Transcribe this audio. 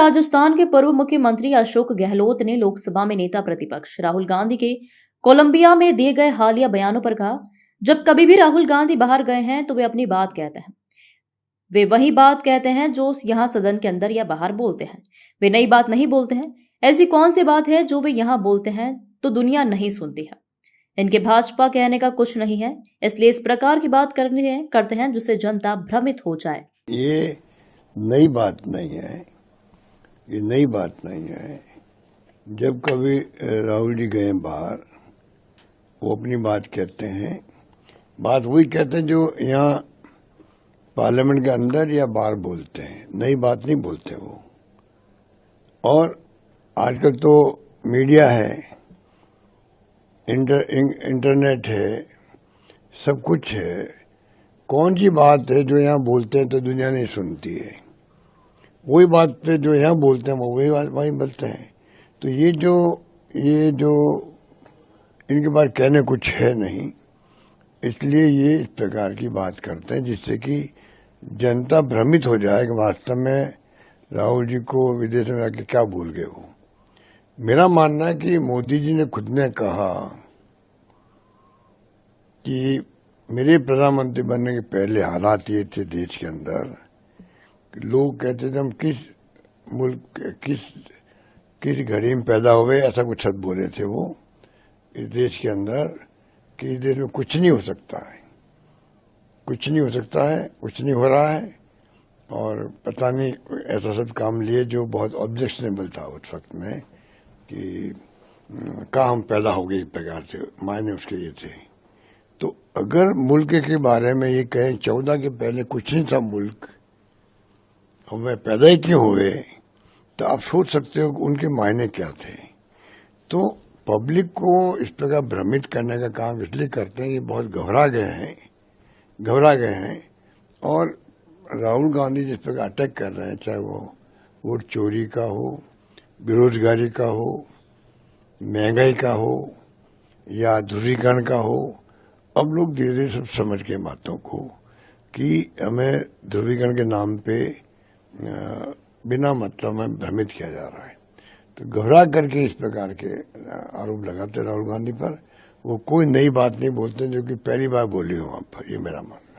राजस्थान के पूर्व मुख्यमंत्री अशोक गहलोत ने लोकसभा में नेता प्रतिपक्ष राहुल गांधी के कोलंबिया में दिए गए हालिया बयानों पर कहा, जब कभी भी राहुल गांधी बाहर गए हैं तो वे अपनी बात कहते हैं। वे वही बात कहते हैं जो यहाँ सदन के अंदर या बाहर बोलते हैं। वे नई बात नहीं बोलते हैं। ऐसी कौन सी बात है जो वे यहाँ बोलते हैं तो दुनिया नहीं सुनती है। इनके भाजपा कहने का कुछ नहीं है, इसलिए इस प्रकार की बात करते हैं जिससे जनता भ्रमित हो जाए। ये नई बात नहीं है, ये नई बात नहीं है। जब कभी राहुल जी गए बाहर, वो अपनी बात कहते हैं। बात वही कहते हैं जो यहाँ पार्लियामेंट के अंदर या बाहर बोलते हैं, नई बात नहीं बोलते वो। और आजकल तो मीडिया है, इंटरनेट है, सब कुछ है। कौन सी बात है जो यहाँ बोलते हैं तो दुनिया नहीं सुनती है, वही बात है जो यहाँ बोलते हैं वो वही बोलते हैं। तो ये जो इनके बारे कहने कुछ है नहीं, इसलिए ये इस प्रकार की बात करते हैं जिससे कि जनता भ्रमित हो जाए कि वास्तव में राहुल जी को विदेश में आके क्या भूल गए वो। मेरा मानना है कि मोदी जी ने खुद ने कहा कि मेरे प्रधानमंत्री बनने के पहले हालात ये थे देश के अंदर, लोग कहते थे हम किस मुल्क किस घड़ी में पैदा हुए, ऐसा कुछ शब्द बोले थे वो इस देश के अंदर कि इस देश में कुछ नहीं हो सकता है, कुछ नहीं हो सकता है, कुछ नहीं हो रहा है। और पता नहीं ऐसा सब काम लिए जो बहुत ऑब्जेक्शनेबल था उस वक्त में कि कहाँ हम पैदा हो गए, इस प्रकार से मायने उसके ये थे। तो अगर मुल्क के बारे में ये कहें 14 के पहले कुछ नहीं था मुल्क, हमें पैदा ही क्यों हुए, तो आप सोच सकते हो कि उनके मायने क्या थे। तो पब्लिक को इस प्रकार भ्रमित करने का काम इसलिए करते हैं कि बहुत घबरा गए हैं। और राहुल गांधी जिस प्रकार अटैक कर रहे हैं, चाहे वो वोट चोरी का हो, बेरोजगारी का हो, महंगाई का हो या ध्रुवीकरण का हो, अब लोग धीरे धीरे सब समझ गए बातों को कि हमें ध्रुवीकरण के नाम पे बिना मतलब में भ्रमित किया जा रहा है। तो घबरा करके इस प्रकार के आरोप लगाते राहुल गांधी पर। वो कोई नई बात नहीं बोलते जो कि पहली बार बोली हो वहां पर, ये मेरा मानना।